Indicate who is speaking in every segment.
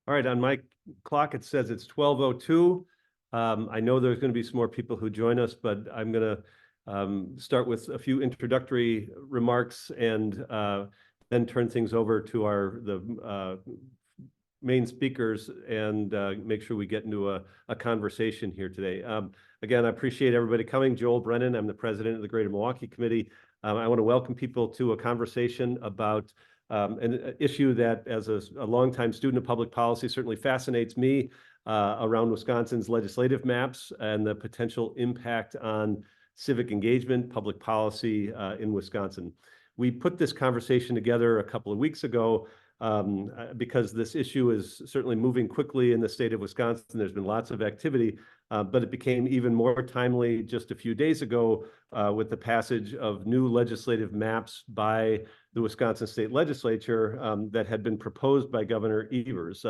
Speaker 1: All right, on my clock, it says it's 12:02. I know there's going to be some more people who join us, but I'm going to start with a few introductory remarks and then turn things over to the main speakers and make sure we get into a conversation here today. Again, I appreciate everybody coming. Joel Brennan, I'm the president of the Greater Milwaukee Committee. I want to welcome people to a conversation about an issue that, as a longtime student of public policy, certainly fascinates me around Wisconsin's legislative maps and the potential impact on civic engagement, public policy in Wisconsin. We put this conversation together a couple of weeks ago because this issue is certainly moving quickly in the state of Wisconsin. There's been lots of activity, but it became even more timely just a few days ago with the passage of new legislative maps by the Wisconsin State Legislature that had been proposed by Governor Evers.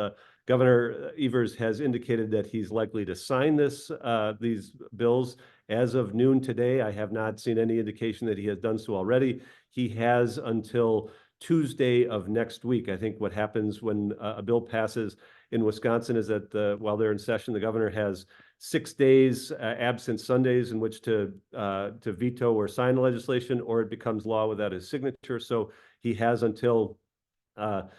Speaker 1: Governor Evers has indicated that he's likely to sign these bills as of noon today. I have not seen any indication that he has done so already. He has until Tuesday of next week. I think what happens when a bill passes in Wisconsin is that while they're in session, the governor has 6 days, absent Sundays, in which to veto or sign the legislation, or it becomes law without his signature. So he has until the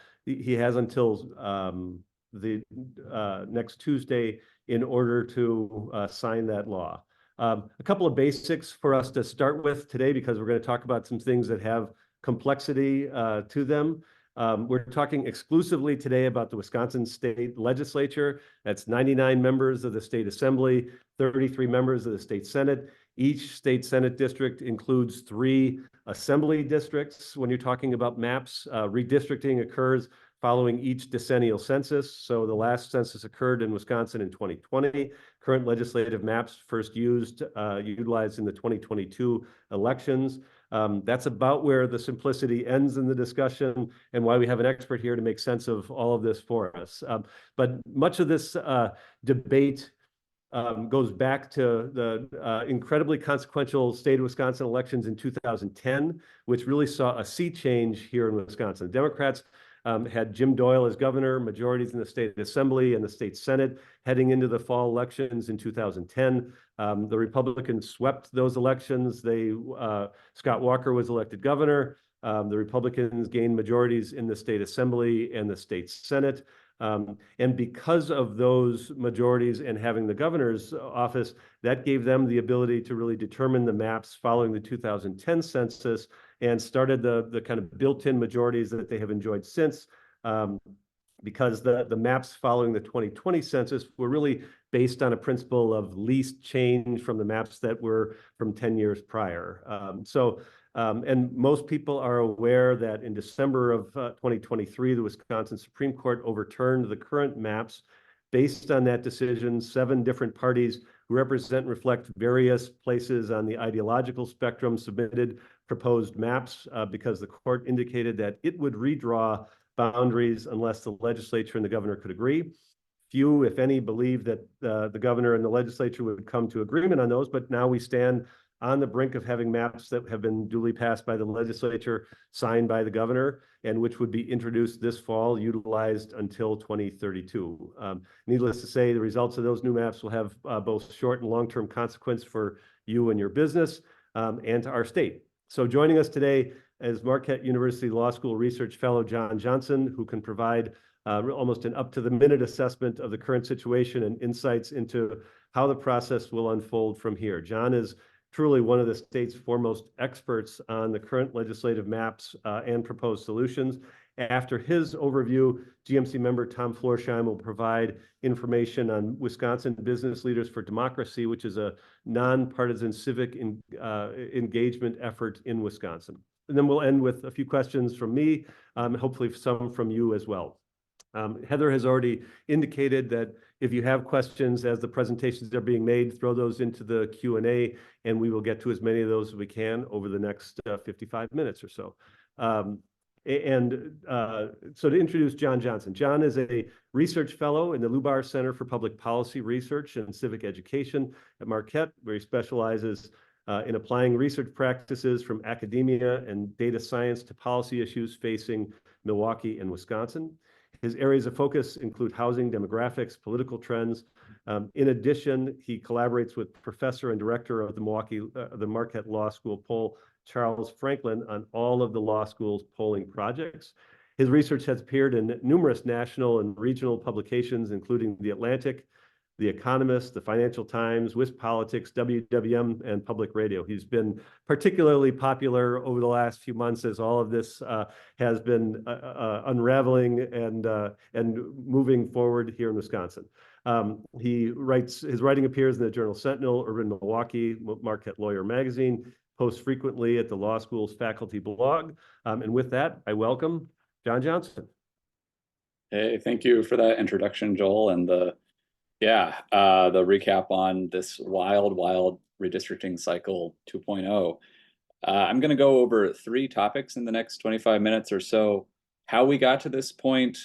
Speaker 1: next Tuesday in order to sign that law. A couple of basics for us to start with today, because we're going to talk about some things that have complexity to them. We're talking exclusively today about the Wisconsin State Legislature. That's 99 members of the State Assembly, 33 members of the State Senate. Each State Senate district includes 3 assembly districts. When you're talking about maps, redistricting occurs following each decennial census. So the last census occurred in Wisconsin in 2020. Current legislative maps first utilized in the 2022 elections. That's about where the simplicity ends in the discussion and why we have an expert here to make sense of all of this for us. But much of this debate goes back to the incredibly consequential state of Wisconsin elections in 2010, which really saw a sea change here in Wisconsin. Democrats had Jim Doyle as governor, majorities in the state assembly and the state senate heading into the fall elections in 2010. The Republicans swept those elections. Scott Walker was elected governor. The Republicans gained majorities in the state assembly and the state senate. And because of those majorities and having the governor's office, that gave them the ability to really determine the maps following the 2010 census and started the kind of built-in majorities that they have enjoyed since, because the maps following the 2020 census were really based on a principle of least change from the maps that were from 10 years prior. And most people are aware that in December of 2023, the Wisconsin Supreme Court overturned the current maps. Based on that decision, 7 different parties who represent and reflect various places on the ideological spectrum submitted proposed maps because the court indicated that it would redraw boundaries unless the legislature and the governor could agree. Few, if any, believe that the governor and the legislature would come to agreement on those, but now we stand on the brink of having maps that have been duly passed by the legislature, signed by the governor, and which would be introduced this fall, utilized until 2032. Needless to say, the results of those new maps will have both short and long-term consequence for you and your business and to our state. So joining us today is Marquette University Law School Research Fellow John Johnson, who can provide almost an up-to-the-minute assessment of the current situation and insights into how the process will unfold from here. John is truly one of the state's foremost experts on the current legislative maps and proposed solutions. After his overview, GMC member Tom Florsheim will provide information on Wisconsin Business Leaders for Democracy, which is a nonpartisan civic engagement effort in Wisconsin. And then we'll end with a few questions from me, hopefully some from you as well. Heather has already indicated that if you have questions as the presentations are being made, throw those into the Q&A, and we will get to as many of those as we can over the next 55 minutes or so. So to introduce John Johnson. John is a research fellow in the Lubar Center for Public Policy Research and Civic Education at Marquette, where he specializes in applying research practices from academia and data science to policy issues facing Milwaukee and Wisconsin. His areas of focus include housing, demographics, political trends. In addition, he collaborates with professor and director of the Marquette Law School poll, Charles Franklin, on all of the law school's polling projects. His research has appeared in numerous national and regional publications, including The Atlantic, The Economist, The Financial Times, Wisp Politics, WWM, and Public Radio. He's been particularly popular over the last few months as all of this has been unraveling and moving forward here in Wisconsin. His writing appears in the Journal Sentinel, Urban Milwaukee, Marquette Lawyer Magazine, posts frequently at the law school's faculty blog. And with that, I welcome John Johnson.
Speaker 2: Hey, thank you for that introduction, Joel, and the recap on this wild redistricting cycle 2.0. I'm going to go over 3 topics in the next 25 minutes or so. How we got to this point,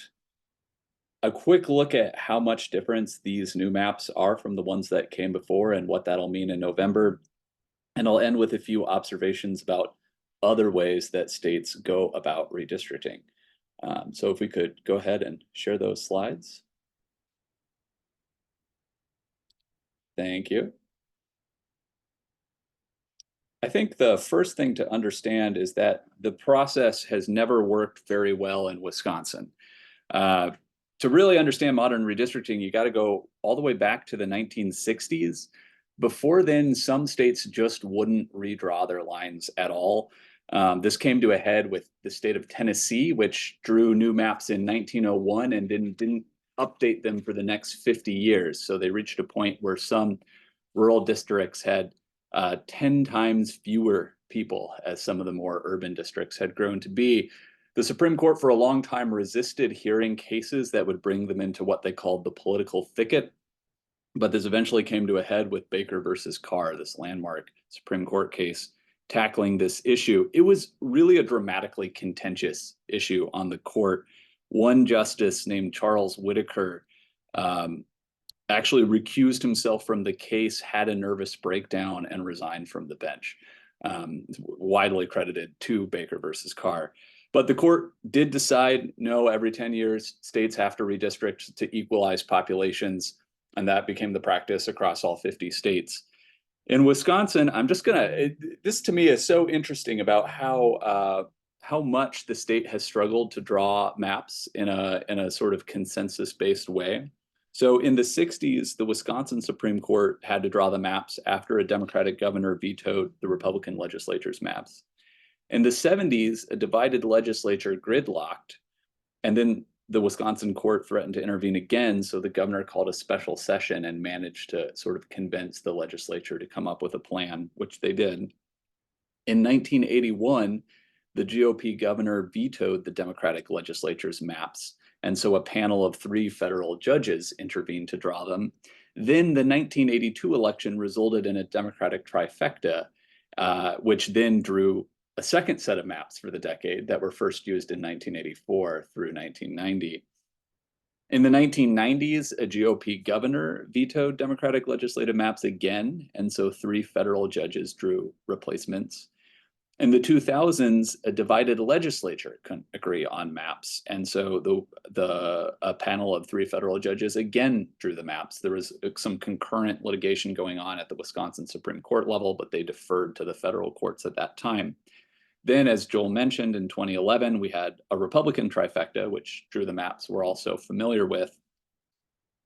Speaker 2: a quick look at how much difference these new maps are from the ones that came before and what that'll mean in November. And I'll end with a few observations about other ways that states go about redistricting. So if we could go ahead and share those slides. Thank you. I think the first thing to understand is that the process has never worked very well in Wisconsin. To really understand modern redistricting, you got to go all the way back to the 1960s. Before then, some states just wouldn't redraw their lines at all. This came to a head with the state of Tennessee, which drew new maps in 1901 and didn't update them for the next 50 years. So they reached a point where some rural districts had 10 times fewer people as some of the more urban districts had grown to be. The Supreme Court for a long time resisted hearing cases that would bring them into what they called the political thicket. But this eventually came to a head with Baker versus Carr, this landmark Supreme Court case tackling this issue. It was really a dramatically contentious issue on the court. One justice named Charles Whitaker actually recused himself from the case, had a nervous breakdown, and resigned from the bench, widely credited to Baker versus Carr. But the court did decide, no, every 10 years, states have to redistrict to equalize populations, and that became the practice across all 50 states. In Wisconsin, this to me is so interesting about how much the state has struggled to draw maps in a sort of consensus-based way. So in the 60s, the Wisconsin Supreme Court had to draw the maps after a Democratic governor vetoed the Republican legislature's maps. In the 70s, a divided legislature gridlocked, and then the Wisconsin court threatened to intervene again, so the governor called a special session and managed to sort of convince the legislature to come up with a plan, which they did. In 1981, the GOP governor vetoed the Democratic legislature's maps, and so a panel of 3 federal judges intervened to draw them. Then the 1982 election resulted in a Democratic trifecta, which then drew a second set of maps for the decade that were first used in 1984 through 1990. In the 1990s, a GOP governor vetoed Democratic legislative maps again, and so 3 federal judges drew replacements. In the 2000s, a divided legislature couldn't agree on maps, and so a panel of 3 federal judges again drew the maps. There was some concurrent litigation going on at the Wisconsin Supreme Court level, but they deferred to the federal courts at that time. Then, as Joel mentioned, in 2011, we had a Republican trifecta, which drew the maps we're also familiar with.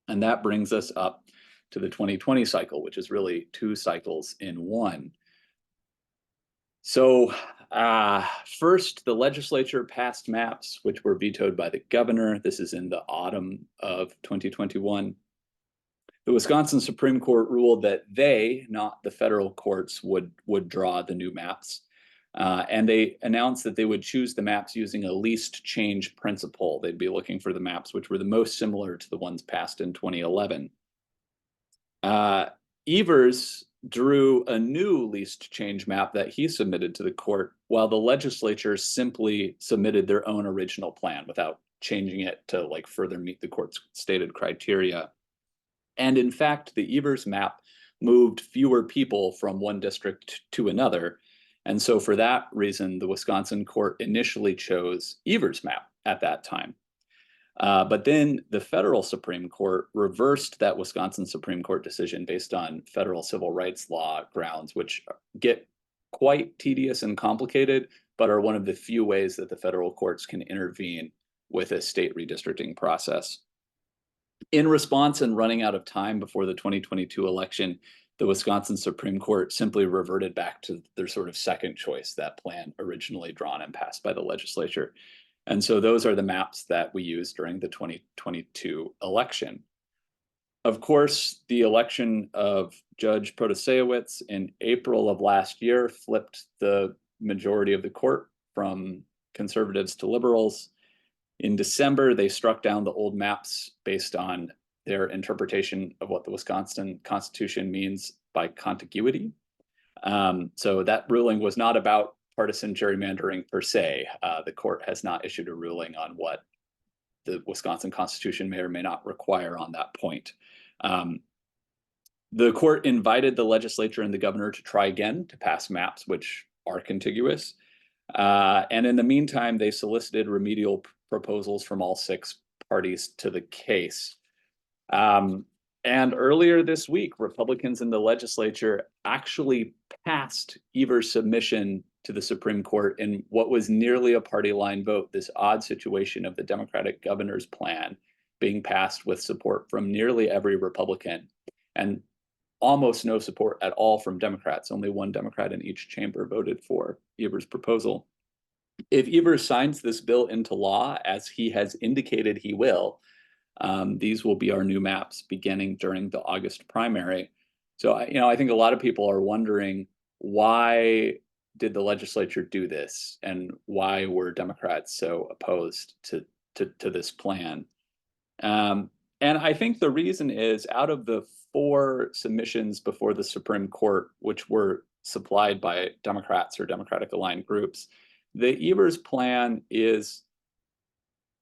Speaker 2: And that brings us up to the 2020 cycle, which is really 2 cycles in one. So first, the legislature passed maps, which were vetoed by the governor. This is in the autumn of 2021. The Wisconsin Supreme Court ruled that they, not the federal courts, would draw the new maps. And they announced that they would choose the maps using a least change principle. They'd be looking for the maps which were the most similar to the ones passed in 2011. Evers drew a new least change map that he submitted to the court, while the legislature simply submitted their own original plan without changing it to further meet the court's stated criteria. And in fact, the Evers map moved fewer people from one district to another. And so for that reason, the Wisconsin court initially chose Evers' map at that time. But then the federal Supreme Court reversed that Wisconsin Supreme Court decision based on federal civil rights law grounds, which get quite tedious and complicated, but are one of the few ways that the federal courts can intervene with a state redistricting process. In response and running out of time before the 2022 election, the Wisconsin Supreme Court simply reverted back to their sort of second choice, that plan originally drawn and passed by the legislature. And so those are the maps that we used during the 2022 election. Of course, the election of Judge Protasewicz in April of last year flipped the majority of the court from conservatives to liberals. In December, they struck down the old maps based on their interpretation of what the Wisconsin Constitution means by contiguity. So that ruling was not about partisan gerrymandering per se. The court has not issued a ruling on what the Wisconsin Constitution may or may not require on that point. The court invited the legislature and the governor to try again to pass maps which are contiguous. And in the meantime, they solicited remedial proposals from all 6 parties to the case. And earlier this week, Republicans in the legislature actually passed Evers' submission to the Supreme Court in what was nearly a party line vote, this odd situation of the Democratic governor's plan being passed with support from nearly every Republican and almost no support at all from Democrats. Only 1 Democrat in each chamber voted for Evers' proposal. If Evers signs this bill into law, as he has indicated he will, these will be our new maps beginning during the August primary. So, I think a lot of people are wondering, why did the legislature do this, and why were Democrats so opposed to this plan? And I think the reason is, out of the 4 submissions before the Supreme Court, which were supplied by Democrats or Democratic aligned groups, the Evers plan is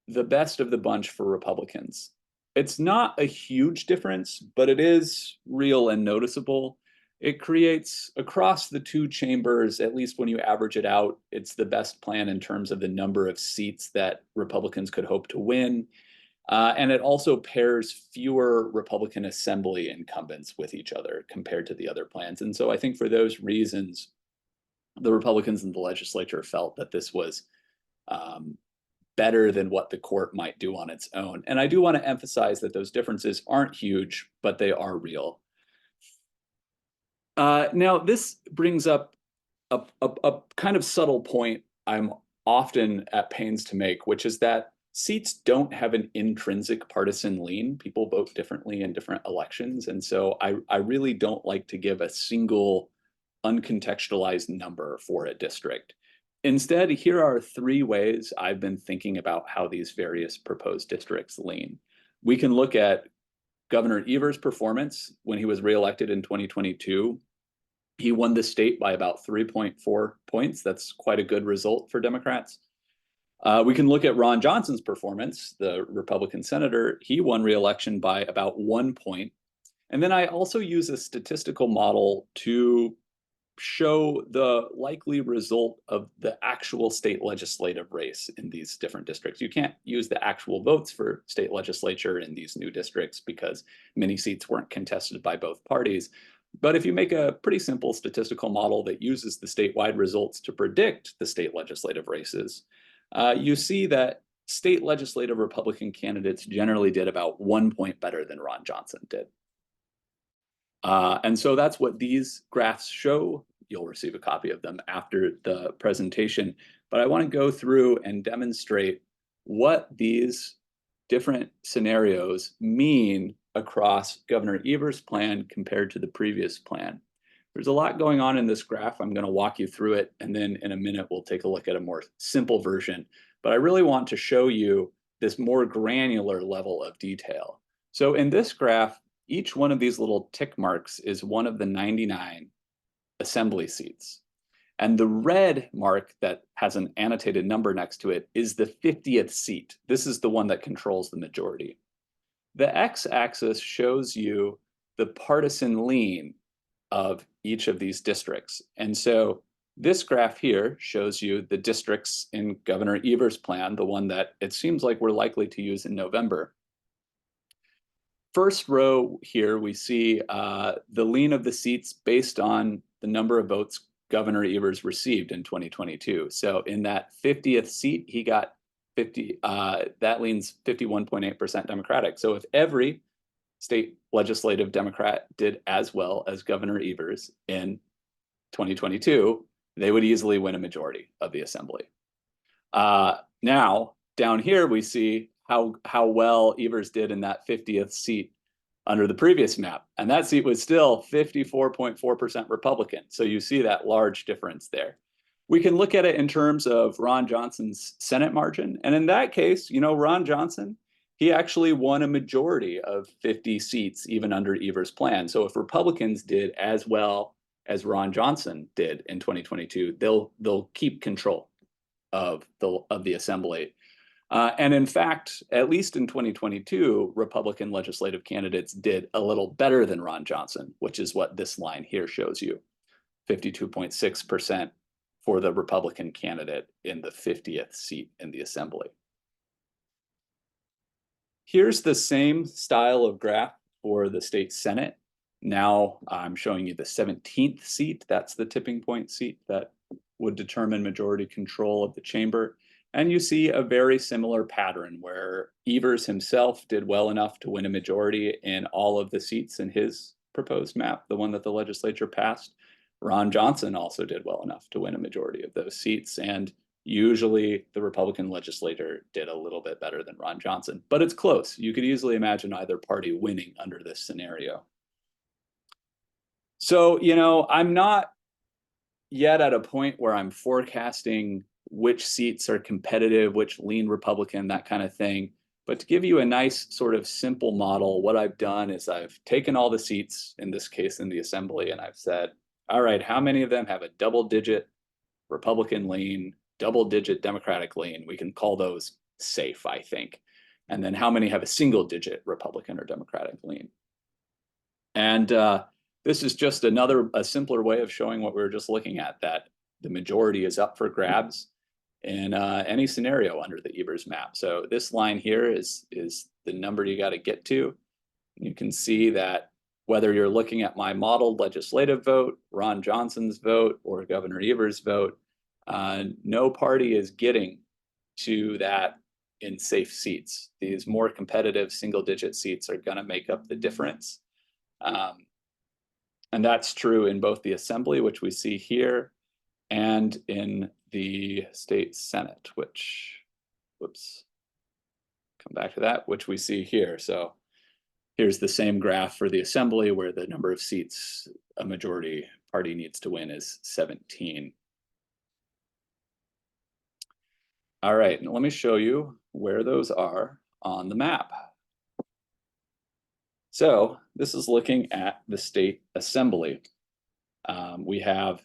Speaker 2: the best of the bunch for Republicans. It's not a huge difference, but it is real and noticeable. It creates, across the 2 chambers, at least when you average it out, it's the best plan in terms of the number of seats that Republicans could hope to win. And it also pairs fewer Republican assembly incumbents with each other compared to the other plans. And so I think for those reasons, the Republicans in the legislature felt that this was better than what the court might do on its own. And I do want to emphasize that those differences aren't huge, but they are real. Now, this brings up a kind of subtle point I'm often at pains to make, which is that seats don't have an intrinsic partisan lean. People vote differently in different elections. And so I really don't like to give a single uncontextualized number for a district. Instead, here are 3 ways I've been thinking about how these various proposed districts lean. We can look at Governor Evers' performance when he was reelected in 2022. He won the state by about 3.4 points. That's quite a good result for Democrats. We can look at Ron Johnson's performance, the Republican senator. He won re-election by about 1 point. And then I also use a statistical model to show the likely result of the actual state legislative race in these different districts. You can't use the actual votes for state legislature in these new districts because many seats weren't contested by both parties. But if you make a pretty simple statistical model that uses the statewide results to predict the state legislative races, you see that state legislative Republican candidates generally did about 1 point better than Ron Johnson did. And so that's what these graphs show. You'll receive a copy of them after the presentation. But I want to go through and demonstrate what these different scenarios mean across Governor Evers' plan compared to the previous plan. There's a lot going on in this graph. I'm going to walk you through it, and then in a minute, we'll take a look at a more simple version. But I really want to show you this more granular level of detail. So in this graph, each one of these little tick marks is one of the 99 assembly seats. And the red mark that has an annotated number next to it is the 50th seat. This is the one that controls the majority. The x-axis shows you the partisan lean of each of these districts. And so This graph here shows you the districts in Governor Evers' plan, the one that it seems like we're likely to use in November. First row here, we see the lean of the seats based on the number of votes Governor Evers received in 2022. So in that 50th seat, he got 50, that leans 51.8% Democratic. So if every state legislative Democrat did as well as Governor Evers in 2022, they would easily win a majority of the assembly. Now, down here, we see how well Evers did in that 50th seat under the previous map. And that seat was still 54.4% Republican. So you see that large difference there. We can look at it in terms of Ron Johnson's Senate margin. And in that case, you know, Ron Johnson, he actually won a majority of 50 seats, even under Evers' plan. So if Republicans did as well as Ron Johnson did in 2022, they'll keep control of the assembly. And in fact, at least in 2022, Republican legislative candidates did a little better than Ron Johnson, which is what this line here shows you, 52.6% for the Republican candidate in the 50th seat in the assembly. Here's the same style of graph for the state Senate. Now I'm showing you the 17th seat. That's the tipping point seat that would determine majority control of the chamber. And you see a very similar pattern where Evers himself did well enough to win a majority in all of the seats in his proposed map, the one that the legislature passed. Ron Johnson also did well enough to win a majority of those seats. And usually the Republican legislature did a little bit better than Ron Johnson, but it's close. You could easily imagine either party winning under this scenario. So, you know, I'm not yet at a point where I'm forecasting which seats are competitive, which lean Republican, that kind of thing. But to give you a nice sort of simple model, what I've done is I've taken all the seats, in this case in the assembly, and I've said, all right, how many of them have a double-digit Republican lean, double-digit Democratic lean? We can call those safe, I think. And then how many have a single-digit Republican or Democratic lean? And this is just a simpler way of showing what we were just looking at, that the majority is up for grabs in any scenario under the Evers map. So this line here is the number you got to get to. You can see that whether you're looking at my modeled legislative vote, Ron Johnson's vote, or Governor Evers' vote, no party is getting to that in safe seats. These more competitive single-digit seats are going to make up the difference. And that's true in both the assembly, which we see here, and in the state Senate, which, whoops, come back to that, which we see here. So here's the same graph for the assembly where the number of seats a majority party needs to win is 17. All right, and let me show you where those are on the map. So this is looking at the state assembly. We have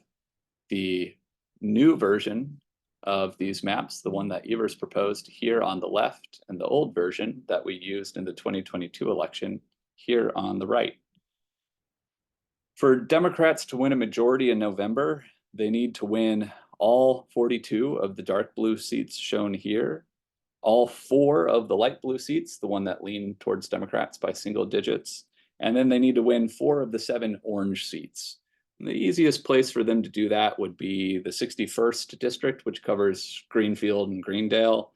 Speaker 2: the new version of these maps, the one that Evers proposed here on the left, and the old version that we used in the 2022 election here on the right. For Democrats to win a majority in November, they need to win all 42 of the dark blue seats shown here, all 4 of the light blue seats, the one that lean towards Democrats by single digits, and then they need to win 4 of the 7 orange seats. And the easiest place for them to do that would be the 61st district, which covers Greenfield and Greendale,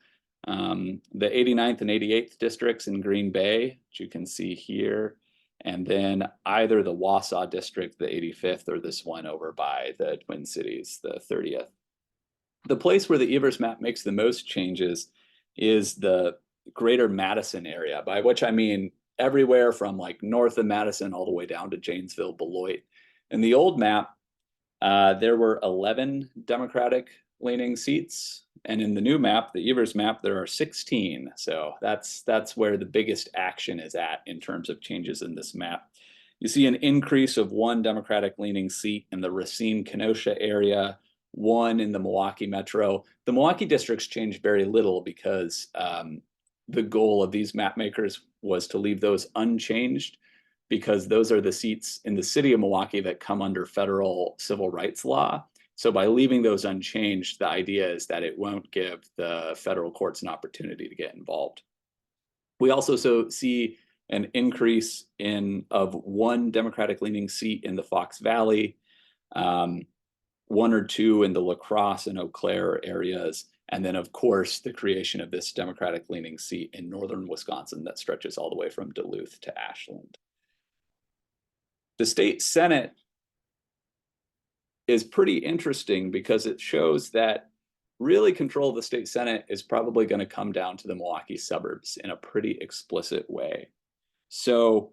Speaker 2: the 89th and 88th districts in Green Bay, which you can see here, and then either the Wausau district, the 85th, or this one over by the Twin Cities, the 30th. The place where the Evers map makes the most changes is the greater Madison area, by which I mean everywhere from like north of Madison all the way down to Janesville, Beloit. In the old map, there were 11 Democratic leaning seats. And in the new map, the Evers map, there are 16. So that's where the biggest action is at in terms of changes in this map. You see an increase of 1 Democratic leaning seat in the Racine-Kenosha area, 1 in the Milwaukee Metro. The Milwaukee districts changed very little because the goal of these map makers was to leave those unchanged, because those are the seats in the city of Milwaukee that come under federal civil rights law. So by leaving those unchanged, the idea is that it won't give the federal courts an opportunity to get involved. We also see an increase of one Democratic leaning seat in the Fox Valley, one or two in the La Crosse and Eau Claire areas, and then of course the creation of this Democratic leaning seat in northern Wisconsin that stretches all the way from Duluth to Ashland. The state Senate is pretty interesting because it shows that really control of the state Senate is probably going to come down to the Milwaukee suburbs in a pretty explicit way. So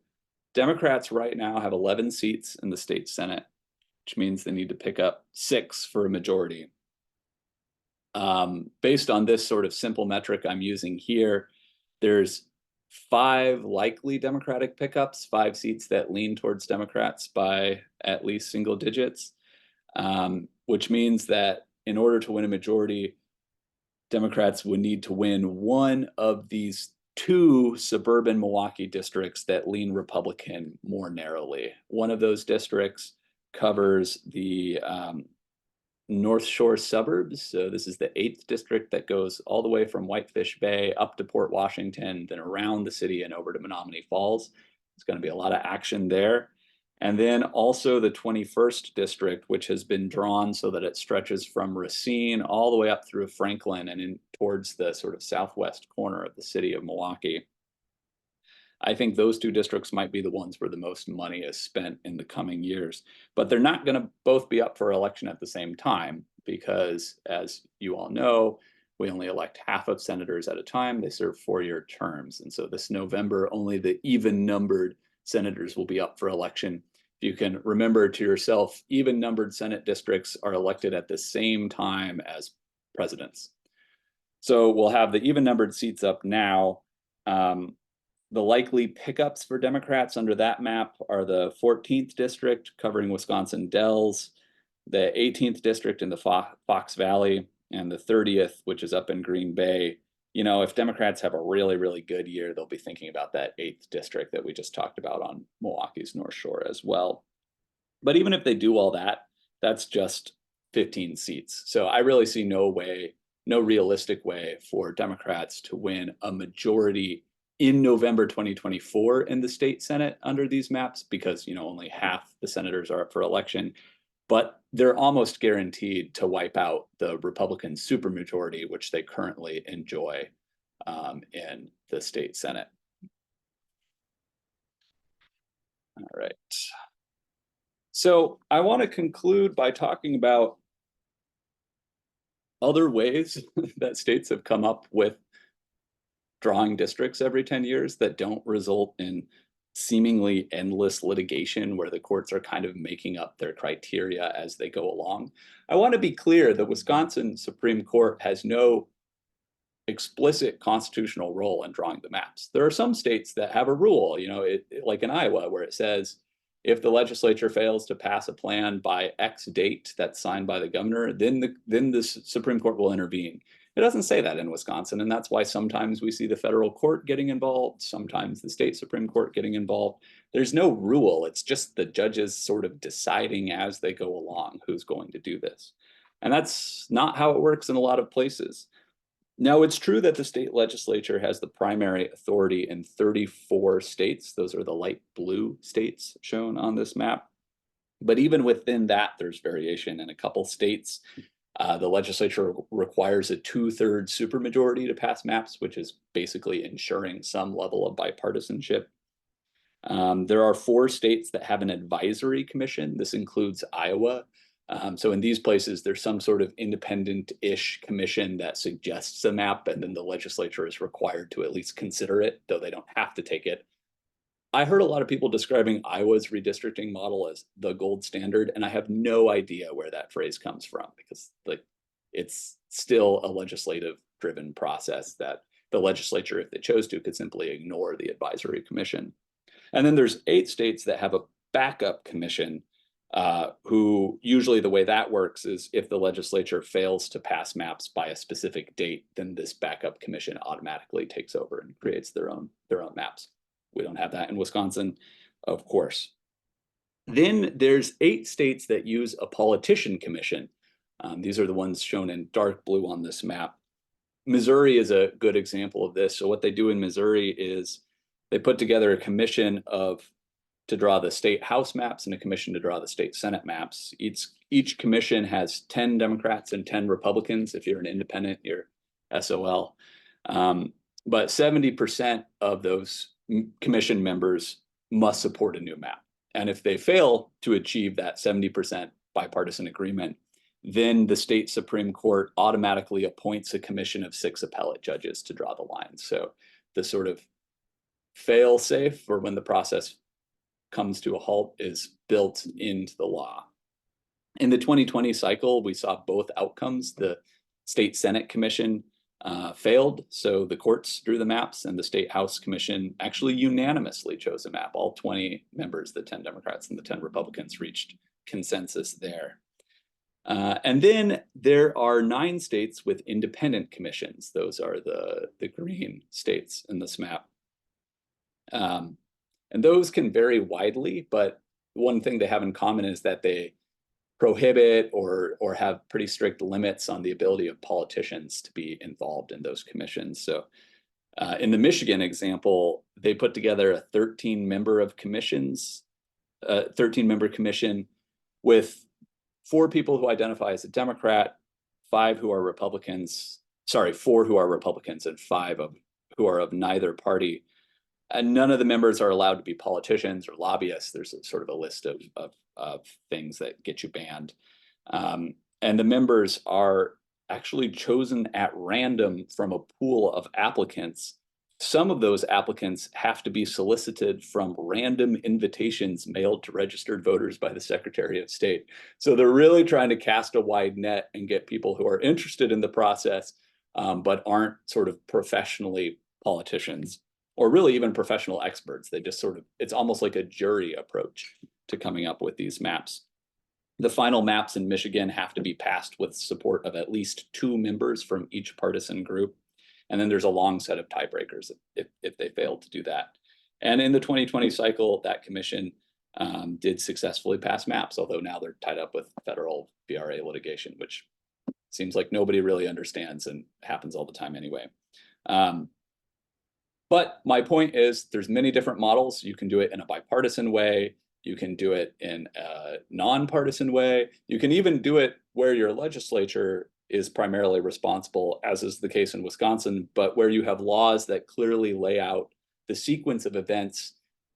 Speaker 2: Democrats right now have 11 seats in the state Senate, which means they need to pick up 6 for a majority. Based on this sort of simple metric I'm using here, there's 5 likely Democratic pickups, 5 seats that lean towards Democrats by at least single digits, which means that in order to win a majority, Democrats would need to win one of these 2 suburban Milwaukee districts that lean Republican more narrowly. One of those districts covers the North Shore suburbs. So this is the 8th district that goes all the way from Whitefish Bay up to Port Washington, then around the city and over to Menominee Falls. There's going to be a lot of action there. And then also the 21st district, which has been drawn so that it stretches from Racine all the way up through Franklin and in towards the sort of southwest corner of the city of Milwaukee. I think those 2 districts might be the ones where the most money is spent in the coming years, but they're not going to both be up for election at the same time because, as you all know, we only elect half of senators at a time. They serve 4-year terms. And so this November, only the even-numbered senators will be up for election. If you can remember to yourself, even-numbered Senate districts are elected at the same time as presidents. So we'll have the even-numbered seats up now. The likely pickups for Democrats under that map are the 14th district covering Wisconsin Dells, the 18th district in the Fox Valley, and the 30th, which is up in Green Bay. You know, if Democrats have a really, really good year, they'll be thinking about that 8th district that we just talked about on Milwaukee's North Shore as well. But even if they do all that, that's just 15 seats. So I really see no realistic way for Democrats to win a majority in November 2024 in the state Senate under these maps, because, you know, only half the senators are up for election. But they're almost guaranteed to wipe out the Republican supermajority, which they currently enjoy in the state Senate. All right. So I want to conclude by talking about other ways that states have come up with drawing districts every 10 years that don't result in seemingly endless litigation where the courts are kind of making up their criteria as they go along. I want to be clear, the Wisconsin Supreme Court has no explicit constitutional role in drawing the maps. There are some states that have a rule, you know, like in Iowa, where it says if the legislature fails to pass a plan by X date that's signed by the governor, then the Supreme Court will intervene. It doesn't say that in Wisconsin, and that's why sometimes we see the federal court getting involved, sometimes the state Supreme Court getting involved. There's no rule. It's just the judges sort of deciding as they go along who's going to do this. And that's not how it works in a lot of places. Now, it's true that the state legislature has the primary authority in 34 states. Those are the light blue states shown on this map. But even within that, there's variation. In a couple states, the legislature requires a 2/3 supermajority to pass maps, which is basically ensuring some level of bipartisanship. There are 4 states that have an advisory commission. This includes Iowa. So in these places, there's some sort of independent-ish commission that suggests a map, and then the legislature is required to at least consider it, though they don't have to take it. I heard a lot of people describing Iowa's redistricting model as the gold standard, and I have no idea where that phrase comes from, because it's still a legislative-driven process that the legislature, if they chose to, could simply ignore the advisory commission. And then there's 8 states that have a backup commission, who usually the way that works is if the legislature fails to pass maps by a specific date, then this backup commission automatically takes over and creates their own maps. We don't have that in Wisconsin, of course. Then there's 8 states that use a politician commission. These are the ones shown in dark blue on this map. Missouri is a good example of this. So what they do in Missouri is they put together a commission to draw the state House maps and a commission to draw the state Senate maps. Each commission has 10 Democrats and 10 Republicans. If you're an independent, you're SOL. But 70% of those commission members must support a new map. And if they fail to achieve that 70% bipartisan agreement, then the state Supreme Court automatically appoints a commission of 6 appellate judges to draw the lines. So the sort of fail safe for when the process comes to a halt is built into the law. In the 2020 cycle, we saw both outcomes. The state Senate commission failed, so the courts drew the maps, and the state House commission actually unanimously chose a map. All 20 members, the 10 Democrats and the 10 Republicans, reached consensus there. And then there are 9 states with independent commissions. Those are the green states in this map. And those can vary widely, but one thing they have in common is that they prohibit or have pretty strict limits on the ability of politicians to be involved in those commissions. So in the Michigan example, they put together a 13-member commission with 4 people who identify as a Democrat, 4 who are Republicans, and 5 who are of neither party. And none of the members are allowed to be politicians or lobbyists. There's sort of a list of things that get you banned. And the members are actually chosen at random from a pool of applicants. Some of those applicants have to be solicited from random invitations mailed to registered voters by the Secretary of State. So they're really trying to cast a wide net and get people who are interested in the process, but aren't sort of professionally politicians or really even professional experts. They just it's almost like a jury approach to coming up with these maps. The final maps in Michigan have to be passed with support of at least 2 members from each partisan group. And then there's a long set of tiebreakers if they fail to do that. And in the 2020 cycle, that commission did successfully pass maps, although now they're tied up with federal VRA litigation, which seems like nobody really understands and happens all the time anyway. But my point is there's many different models. You can do it in a bipartisan way. You can do it in a nonpartisan way. You can even do it where your legislature is primarily responsible, as is the case in Wisconsin, but where you have laws that clearly lay out the sequence of events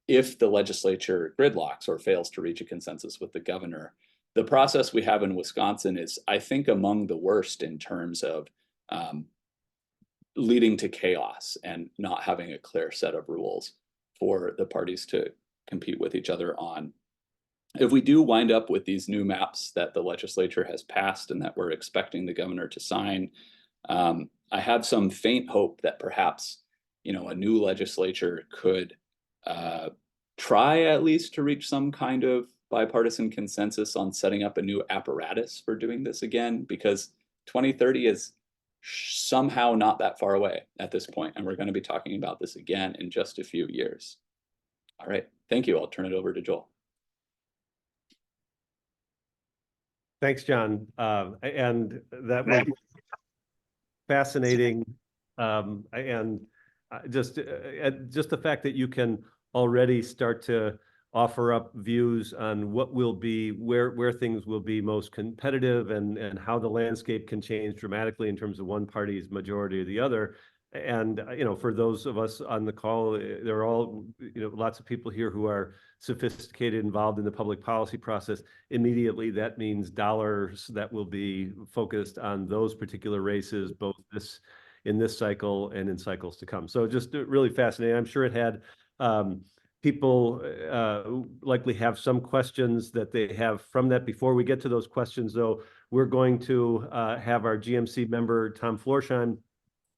Speaker 2: if the legislature gridlocks or fails to reach a consensus with the governor. The process we have in Wisconsin is, I think, among the worst in terms of leading to chaos and not having a clear set of rules for the parties to compete with each other on. If we do wind up with these new maps that the legislature has passed and that we're expecting the governor to sign, I have some faint hope that perhaps, a new legislature could try at least to reach some kind of bipartisan consensus on setting up a new apparatus for doing this again, because 2030 is somehow not that far away at this point, and we're going to be talking about this again in just a few years. All right, thank you. I'll turn it over to Joel.
Speaker 1: Thanks, John. And that was fascinating. And just the fact that you can already start to offer up views on what will be, where things will be most competitive and how the landscape can change dramatically in terms of one party's majority or the other. And, for those of us on the call, there are all, lots of people here who are sophisticated, involved in the public policy process. Immediately, that means dollars that will be focused on those particular races, both in this cycle and in cycles to come. So just really fascinating. I'm sure it had people likely have some questions that they have from that. Before we get to those questions, though, we're going to have our GMC member, Tom Florsheim,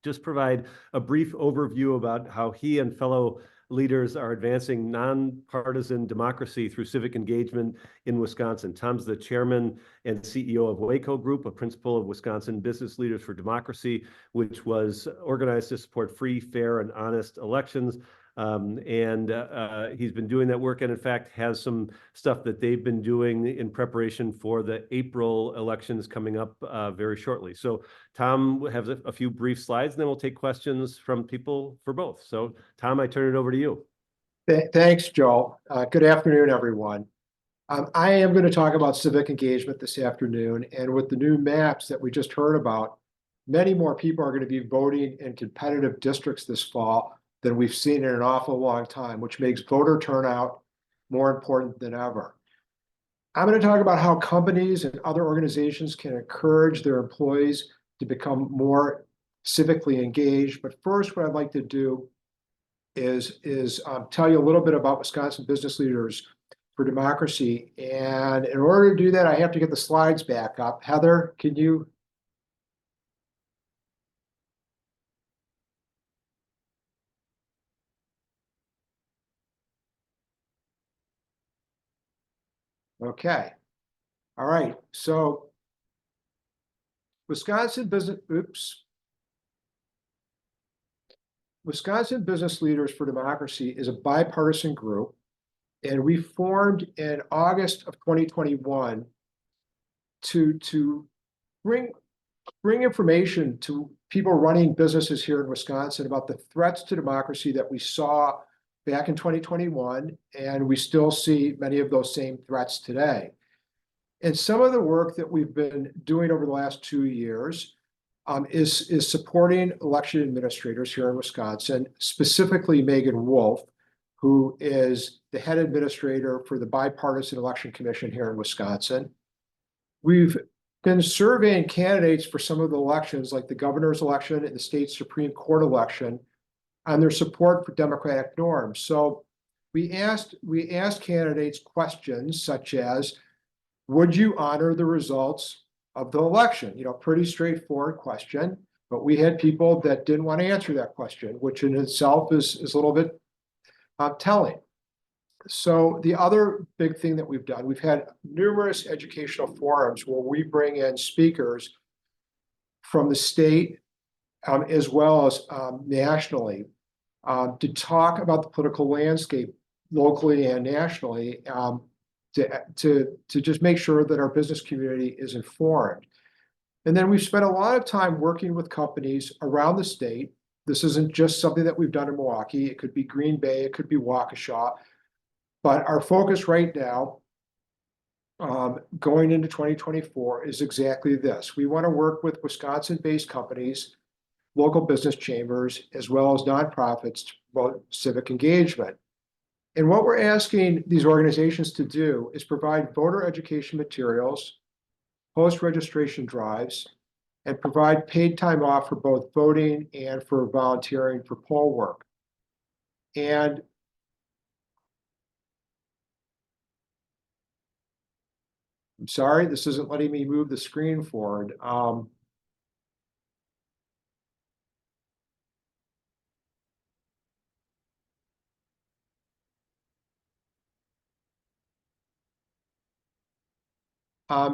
Speaker 1: just provide a brief overview about how he and fellow leaders are advancing nonpartisan democracy through civic engagement in Wisconsin. Tom's the chairman and CEO of Waco Group, a principal of Wisconsin Business Leaders for Democracy, which was organized to support free, fair, and honest elections. He's been doing that work and in fact has some stuff that they've been doing in preparation for the April elections coming up very shortly. So Tom has a few brief slides and then we'll take questions from people for both. So Tom, I turn it over to you.
Speaker 3: Thanks, Joe. Good afternoon, everyone. I am going to talk about civic engagement this afternoon, and with the new maps that we just heard about, many more people are going to be voting in competitive districts this fall than we've seen in an awful long time, which makes voter turnout more important than ever. I'm going to talk about how companies and other organizations can encourage their employees to become more civically engaged. But first, what I'd like to do is tell you a little bit about Wisconsin Business Leaders for Democracy. And in order to do that, I have to get the slides back up. Heather, can you? Okay. All right. So Wisconsin Business Leaders for Democracy is a bipartisan group, and we formed in August of 2021 to bring information to people running businesses here in Wisconsin about the threats to democracy that we saw back in 2021, and we still see many of those same threats today. And some of the work that we've been doing over the last 2 years is supporting election administrators here in Wisconsin, specifically Megan Wolf, who is the head administrator for the Bipartisan Election Commission here in Wisconsin. We've been surveying candidates for some of the elections, like the governor's election and the state Supreme Court election, on their support for democratic norms. So we asked candidates questions such as, would you honor the results of the election? Pretty straightforward question, but we had people that didn't want to answer that question, which in itself is a little bit telling. So the other big thing that we've done, we've had numerous educational forums where we bring in speakers from the state as well as nationally to talk about the political landscape locally and nationally, to just make sure that our business community is informed. And then we've spent a lot of time working with companies around the state. This isn't just something that we've done in Milwaukee. It could be Green Bay, it could be Waukesha. But our focus right now, going into 2024, is exactly this. We want to work with Wisconsin-based companies, local business chambers, as well as nonprofits to promote civic engagement. And what we're asking these organizations to do is provide voter education materials, host registration drives, and provide paid time off for both voting and for volunteering for poll work. And I'm sorry, this isn't letting me move the screen forward.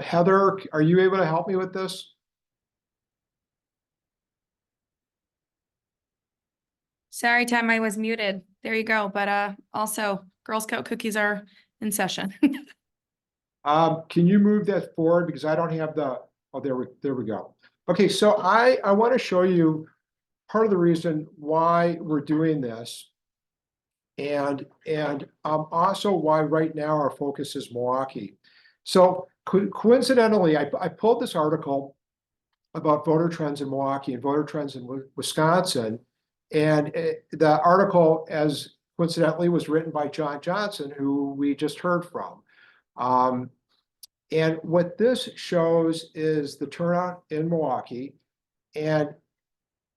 Speaker 3: Heather, are you able to help me with this?
Speaker 4: Sorry, Tom, I was muted. There you go. But also, Girl Scout cookies are in session.
Speaker 3: Can you move that forward, because I don't have the, oh, there we go. Okay, so I want to show you part of the reason why we're doing this, and also why right now our focus is Milwaukee. So coincidentally, I pulled this article about voter trends in Milwaukee and voter trends in Wisconsin, and the article, as coincidentally, was written by John Johnson, who we just heard from. And what this shows is the turnout in Milwaukee, and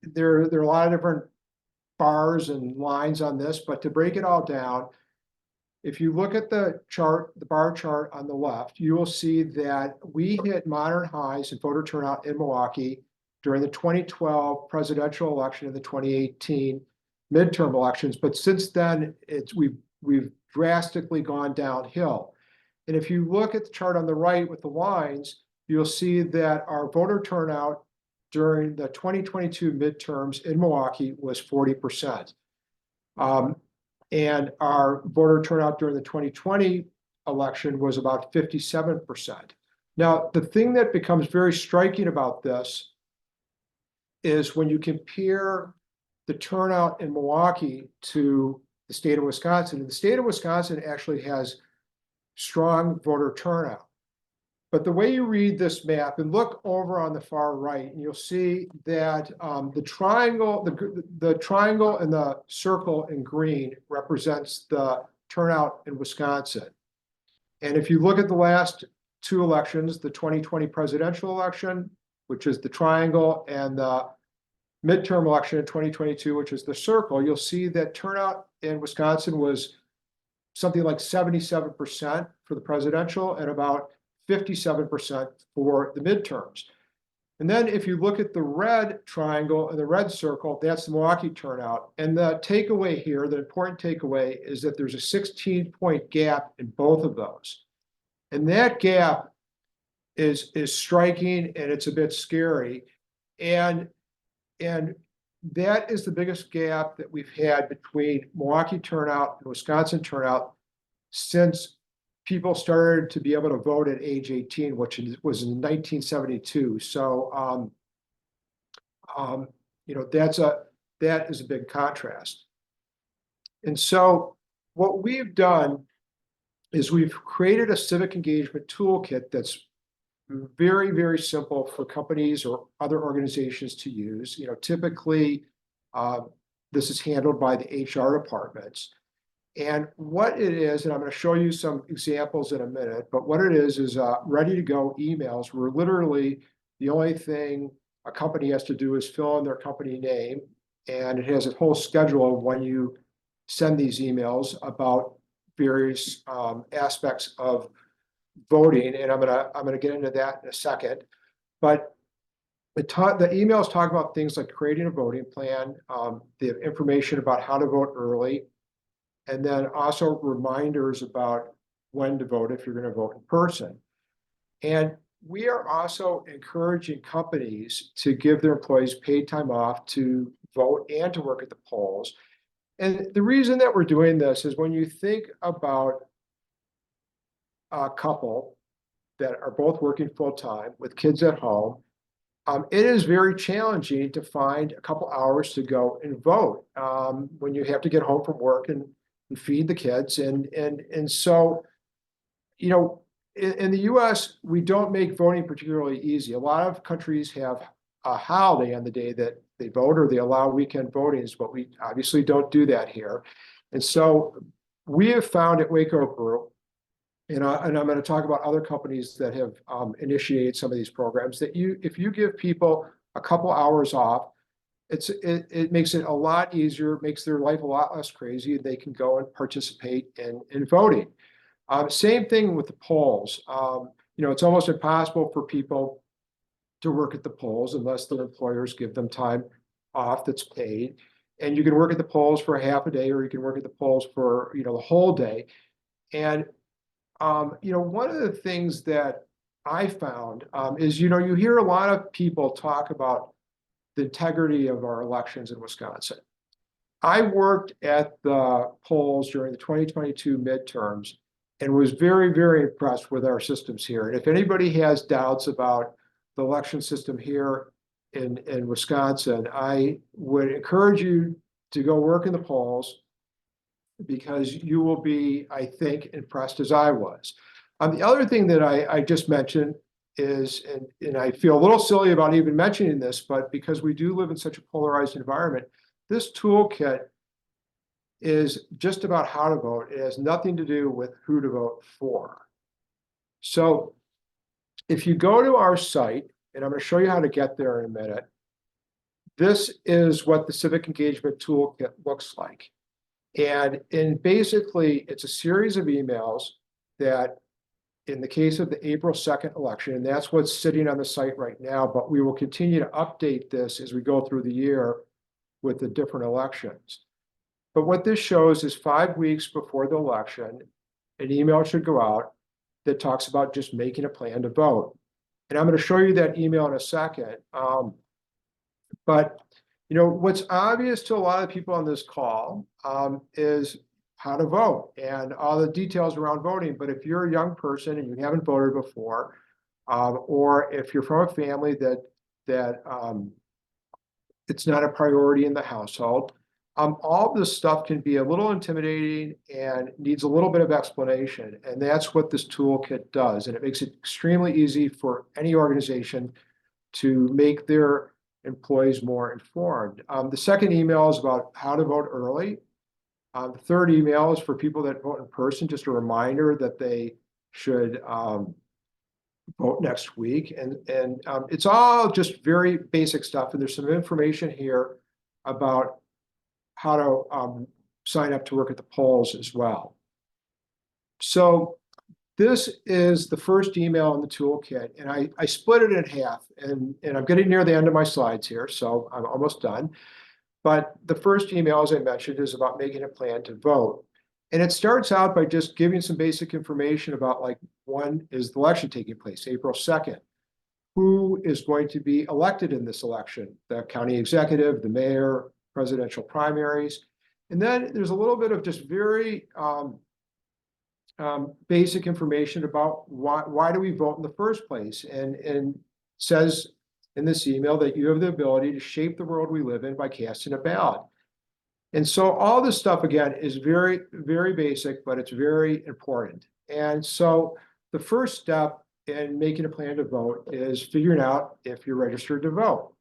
Speaker 3: there are a lot of different bars and lines on this, but to break it all down, if you look at the chart, the bar chart on the left, you will see that we hit modern highs in voter turnout in Milwaukee during the 2012 presidential election and the 2018 midterm elections. But since then, we've drastically gone downhill. And if you look at the chart on the right with the lines, you'll see that our voter turnout during the 2022 midterms in Milwaukee was 40%. And our voter turnout during the 2020 election was about 57%. Now, the thing that becomes very striking about this is when you compare the turnout in Milwaukee to the state of Wisconsin. And the state of Wisconsin actually has strong voter turnout. But the way you read this map, and look over on the far right, and you'll see that the triangle and the circle in green represents the turnout in Wisconsin. And if you look at the last two elections, the 2020 presidential election, which is the triangle, and the midterm election in 2022, which is the circle, you'll see that turnout in Wisconsin was something like 77% for the presidential and about 57% for the midterms. And then if you look at the red triangle and the red circle, that's the Milwaukee turnout. And the takeaway here, the important takeaway, is that there's a 16-point gap in both of those. And that gap is striking, and it's a bit scary. And that is the biggest gap that we've had between Milwaukee turnout and Wisconsin turnout since people started to be able to vote at age 18, which was in 1972. So, you know, that is a big contrast. And so what we've done is we've created a civic engagement toolkit that's very, very simple for companies or other organizations to use. You know, typically this is handled by the HR departments. And what it is, and I'm going to show you some examples in a minute, but what it is ready to go emails where literally the only thing a company has to do is fill in their company name. And it has a whole schedule of when you send these emails about various aspects of voting. And I'm gonna get into that in a second. But the emails talk about things like creating a voting plan, the information about how to vote early, and then also reminders about when to vote if you're going to vote in person. And we are also encouraging companies to give their employees paid time off to vote and to work at the polls. And the reason that we're doing this is when you think about a couple that are both working full-time with kids at home, it is very challenging to find a couple hours to go and vote when you have to get home from work and feed the kids. And so, you know, in the US, we don't make voting particularly easy. A lot of countries have a holiday on the day that they vote, or they allow weekend votings, but we obviously don't do that here. And so we have found at Waco Group, and I'm going to talk about other companies that have initiated some of these programs, that if you give people a couple hours off, it makes it a lot easier, makes their life a lot less crazy. They can go and participate in voting. Same thing with the polls. You know, it's almost impossible for people to work at the polls unless their employers give them time off that's paid. And you can work at the polls for a half a day, or you can work at the polls for, you know, the whole day. And you know, one of the things that I found is, you know, you hear a lot of people talk about the integrity of our elections in Wisconsin. I worked at the polls during the 2022 midterms and was very, very impressed with our systems here. And if anybody has doubts about the election system here in Wisconsin, I would encourage you to go work in the polls, because you will be, I think, impressed as I was. The other thing that I just mentioned is, and I feel a little silly about even mentioning this, but because we do live in such a polarized environment, this toolkit is just about how to vote. It has nothing to do with who to vote for. So if you go to our site, and I'm going to show you how to get there in a minute, this is what the Civic Engagement Toolkit looks like. And basically, it's a series of emails that, in the case of the April 2nd election, and that's what's sitting on the site right now, but we will continue to update this as we go through the year with the different elections. But what this shows is 5 weeks before the election, an email should go out that talks about just making a plan to vote. And I'm going to show you that email in a second. But you know, what's obvious to a lot of people on this call is how to vote and all the details around voting. But if you're a young person and you haven't voted before, or if you're from a family that it's not a priority in the household, all of this stuff can be a little intimidating and needs a little bit of explanation. And that's what this toolkit does. And it makes it extremely easy for any organization to make their employees more informed. The second email is about how to vote early. The third email is for people that vote in person, just a reminder that they should vote next week. And it's all just very basic stuff. And there's some information here about how to sign up to work at the polls as well. So this is the first email in the toolkit, and I split it in half, and I'm getting near the end of my slides here, so I'm almost done. But the first email, as I mentioned, is about making a plan to vote. And it starts out by just giving some basic information about, like, when is the election taking place? April 2nd. Who is going to be elected in this election? The county executive, the mayor, presidential primaries. And then there's a little bit of just very basic information about why do we vote in the first place? And says in this email that you have the ability to shape the world we live in by casting a ballot. And so all this stuff, again, is very, very basic, but it's very important. And so the first step in making a plan to vote is figuring out if you're registered to vote.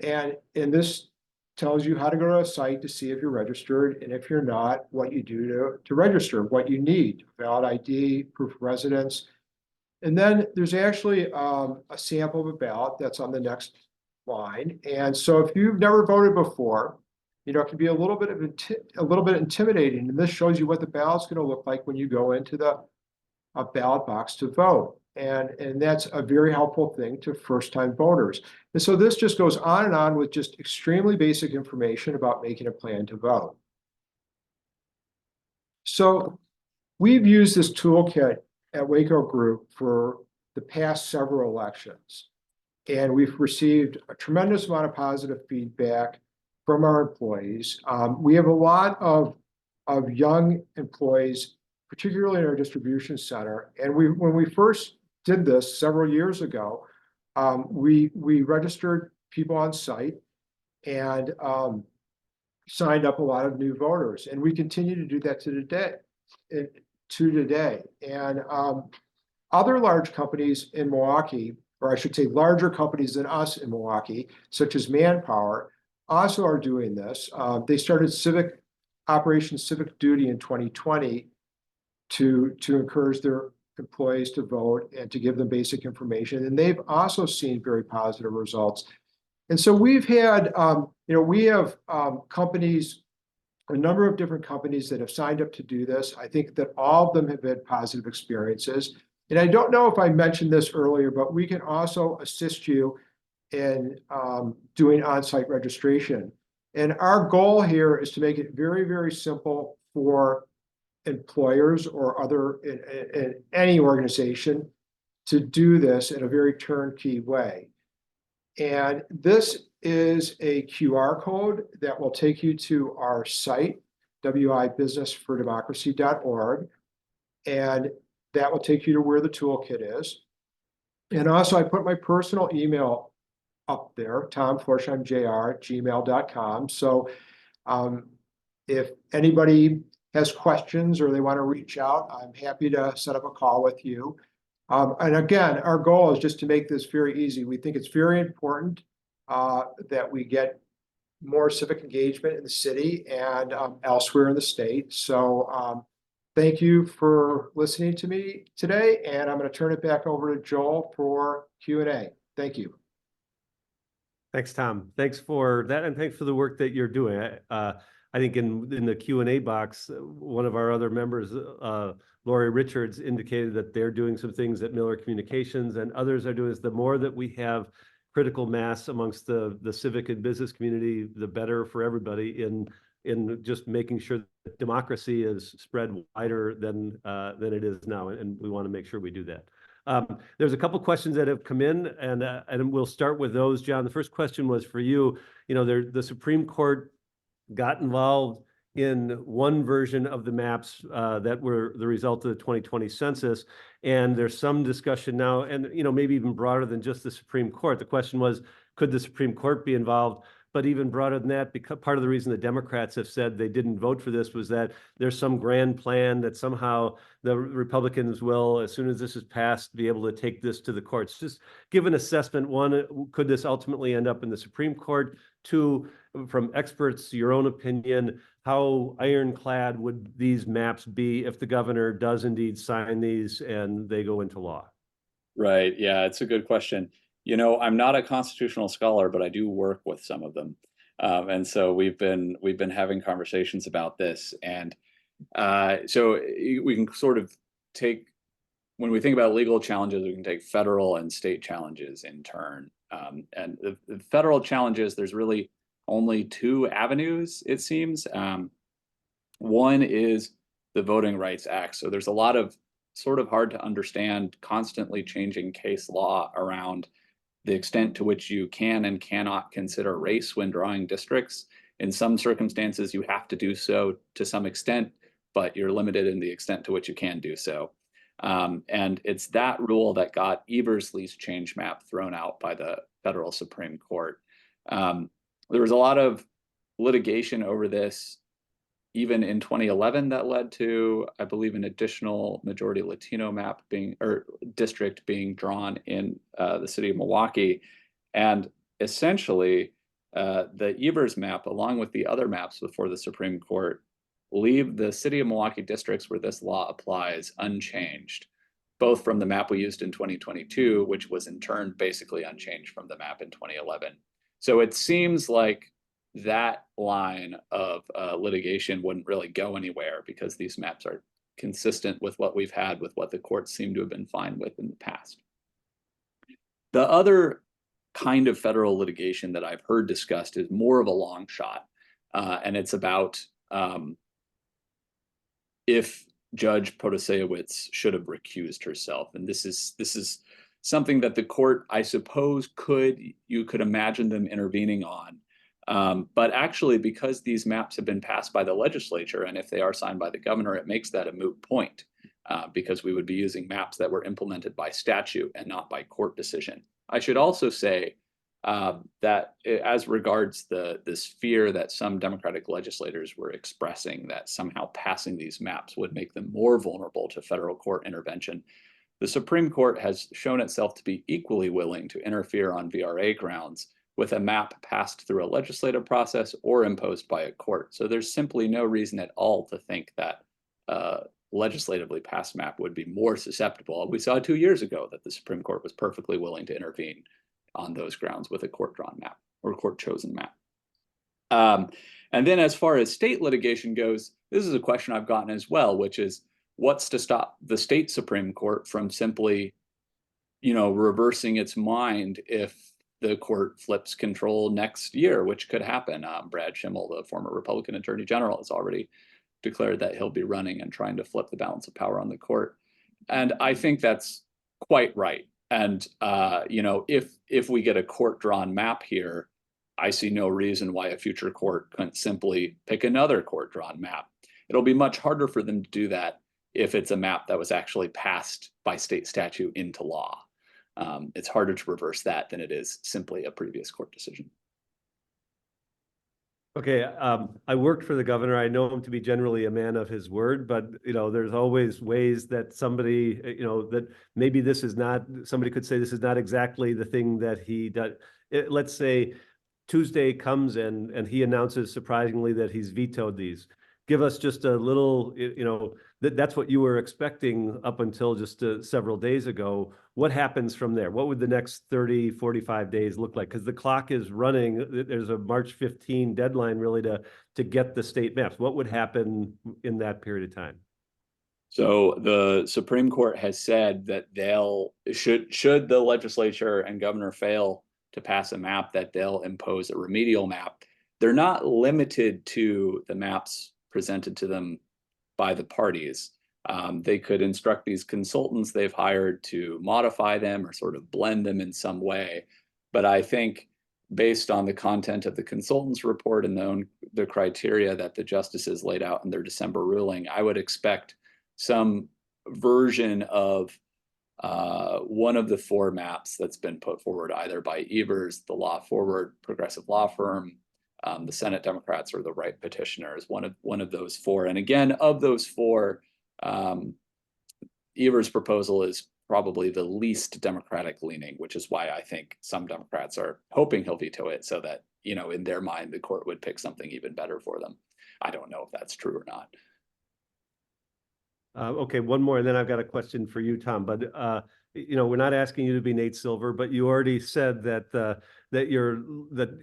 Speaker 3: And this tells you how to go to a site to see if you're registered, and if you're not, what you do to register, what you need, valid ID, proof of residence. And then there's actually a sample of a ballot that's on the next line. And so if you've never voted before, it can be a little bit intimidating. And this shows you what the ballot's going to look like when you go into the ballot box to vote. And that's a very helpful thing to first-time voters. And so this just goes on and on with just extremely basic information about making a plan to vote. So we've used this toolkit at Waco Group for the past several elections. And we've received a tremendous amount of positive feedback from our employees. We have a lot of young employees, particularly in our distribution center. And when we first did this several years ago, we registered people on site and signed up a lot of new voters. And we continue to do that to today. And other large companies in Milwaukee, or I should say larger companies than us in Milwaukee, such as Manpower, also are doing this. They started Operation Civic Duty in 2020 to encourage their employees to vote and to give them basic information. And they've also seen very positive results. And so we've had, we have companies, a number of different companies that have signed up to do this. I think that all of them have had positive experiences. And I don't know if I mentioned this earlier, but we can also assist you in doing on-site registration. And our goal here is to make it very, very simple for employers or in any organization to do this in a very turnkey way. And this is a QR code that will take you to our site, wibusinessfordemocracy.org, and that will take you to where the toolkit is. And also I put my personal email up there, tomflorsheimjr@gmail.com. So if anybody has questions or they want to reach out, I'm happy to set up a call with you. And again, our goal is just to make this very easy. We think it's very important that we get more civic engagement in the city and elsewhere in the state. So thank you for listening to me today, and I'm going to turn it back over to Joel for Q&A. Thank you.
Speaker 1: Thanks, Tom. Thanks for that, and thanks for the work that you're doing. I think in the Q&A box, one of our other members, Lori Richards, indicated that they're doing some things at Miller Communications, and others are doing this. The more that we have critical mass amongst the civic and business community, the better for everybody in just making sure that democracy is spread wider than it is now, and we want to make sure we do that. There's a couple questions that have come in, and we'll start with those. John, the first question was for you. The Supreme Court got involved in one version of the maps that were the result of the 2020 census. And there's some discussion now, and maybe even broader than just the Supreme Court. The question was, could the Supreme Court be involved? But even broader than that, because part of the reason the Democrats have said they didn't vote for this was that there's some grand plan that somehow the Republicans will, as soon as this is passed, be able to take this to the courts. Just give an assessment. One, could this ultimately end up in the Supreme Court? Two, from experts, your own opinion, how ironclad would these maps be if the governor does indeed sign these and they go into law?
Speaker 2: Right. Yeah, it's a good question. I'm not a constitutional scholar, but I do work with some of them. And so we've been having conversations about this. And so we can sort of take, when we think about legal challenges, we can take federal and state challenges in turn. And the federal challenges, there's really only two avenues, it seems. One is the Voting Rights Act. So there's a lot of sort of hard to understand, constantly changing case law around the extent to which you can and cannot consider race when drawing districts. In some circumstances, you have to do so to some extent, but you're limited in the extent to which you can do so. And it's that rule that got Eversley's change map thrown out by the federal Supreme Court. There was a lot of litigation over this, even in 2011, that led to, I believe, an additional majority Latino map district being drawn in the city of Milwaukee. And essentially, the Evers map, along with the other maps before the Supreme Court, leave the city of Milwaukee districts where this law applies unchanged, both from the map we used in 2022, which was in turn basically unchanged from the map in 2011. So it seems like that line of litigation wouldn't really go anywhere because these maps are consistent with what we've had with what the courts seem to have been fine with in the past. The other kind of federal litigation that I've heard discussed is more of a long shot, and it's about if Judge Protasewicz should have recused herself. And this is something that the court, I suppose, you could imagine them intervening on. But actually, because these maps have been passed by the legislature, and if they are signed by the governor, it makes that a moot point, because we would be using maps that were implemented by statute and not by court decision. I should also say that as regards this fear that some Democratic legislators were expressing that somehow passing these maps would make them more vulnerable to federal court intervention, the Supreme Court has shown itself to be equally willing to interfere on VRA grounds with a map passed through a legislative process or imposed by a court. So there's simply no reason at all to think that legislatively passed map would be more susceptible. We saw 2 years ago that the Supreme Court was perfectly willing to intervene on those grounds with a court-drawn map or court-chosen map. And then as far as state litigation goes, this is a question I've gotten as well, which is what's to stop the state Supreme Court from simply, reversing its mind if the court flips control next year, which could happen. Brad Schimmel, the former Republican Attorney General, has already declared that he'll be running and trying to flip the balance of power on the court. And I think that's quite right. And, if we get a court-drawn map here, I see no reason why a future court couldn't simply pick another court-drawn map. It'll be much harder for them to do that if it's a map that was actually passed by state statute into law. It's harder to reverse that than it is simply a previous court decision.
Speaker 1: Okay, I worked for the governor. I know him to be generally a man of his word, but there's always ways that somebody, that maybe this is not, somebody could say this is not exactly the thing that he does. Let's say Tuesday comes and he announces surprisingly that he's vetoed these. Give us just a little, that's what you were expecting up until just several days ago. What happens from there? What would the next 30, 45 days look like? Because the clock is running. There's a March 15 deadline really to get the state maps. What would happen in that period of time?
Speaker 2: So the Supreme Court has said that should the legislature and governor fail to pass a map, that they'll impose a remedial map. They're not limited to the maps presented to them by the parties. They could instruct these consultants they've hired to modify them or sort of blend them in some way. But I think based on the content of the consultant's report and the criteria that the justices laid out in their December ruling, I would expect some version of one of the 4 maps that's been put forward either by Evers, the Law Forward progressive law firm, the Senate Democrats, or the Right petitioners, one of those 4. And again, of those 4, Evers' proposal is probably the least Democratic leaning, which is why I think some Democrats are hoping he'll veto it so that, in their mind, the court would pick something even better for them. I don't know if that's true or not.
Speaker 1: Okay, one more, and then I've got a question for you, Tom. But we're not asking you to be Nate Silver, but you already said that that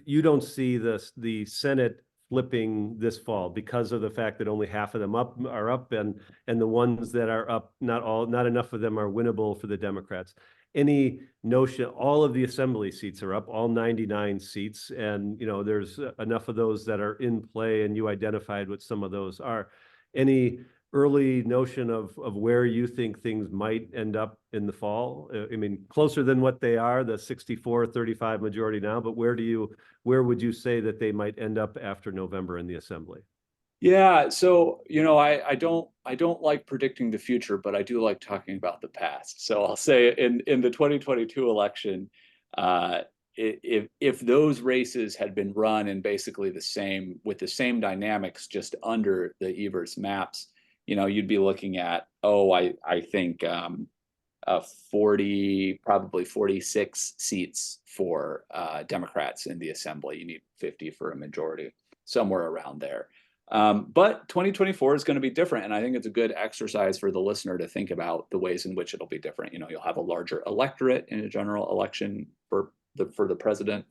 Speaker 1: you don't see the Senate flipping this fall because of the fact that only half of them are up, and the ones that are up, not enough of them are winnable for the Democrats. Any notion? All of the assembly seats are up, all 99 seats, and there's enough of those that are in play, and you identified what some of those are. Any early notion of where you think things might end up in the fall? I mean, closer than what they are, the 64-35 majority now, but where would you say that they might end up after November in the assembly?
Speaker 2: Yeah, so I don't like predicting the future, but I do like talking about the past. So I'll say in the 2022 election, if those races had been run in basically with the same dynamics, just under the Evers maps, you'd be looking at, I think probably 46 seats for Democrats in the assembly. You need 50 for a majority, somewhere around there. But 2024 is going to be different, and I think it's a good exercise for the listener to think about the ways in which it'll be different. You'll have a larger electorate in a general election for the president,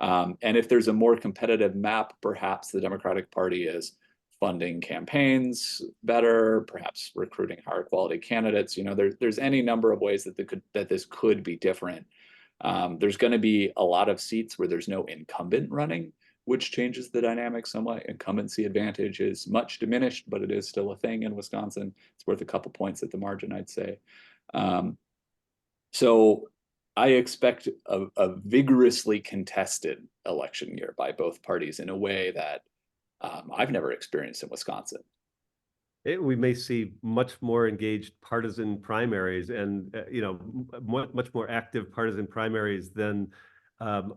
Speaker 2: and if there's a more competitive map, perhaps the Democratic Party is funding campaigns better, perhaps recruiting higher quality candidates. There's any number of ways that this could be different. There's going to be a lot of seats where there's no incumbent running, which changes the dynamic somewhat. Incumbency advantage is much diminished, but it is still a thing in Wisconsin. It's worth a couple points at the margin, I'd say. So I expect a vigorously contested election year by both parties in a way that I've never experienced in Wisconsin.
Speaker 1: We may see much more engaged partisan primaries, and much more active partisan primaries than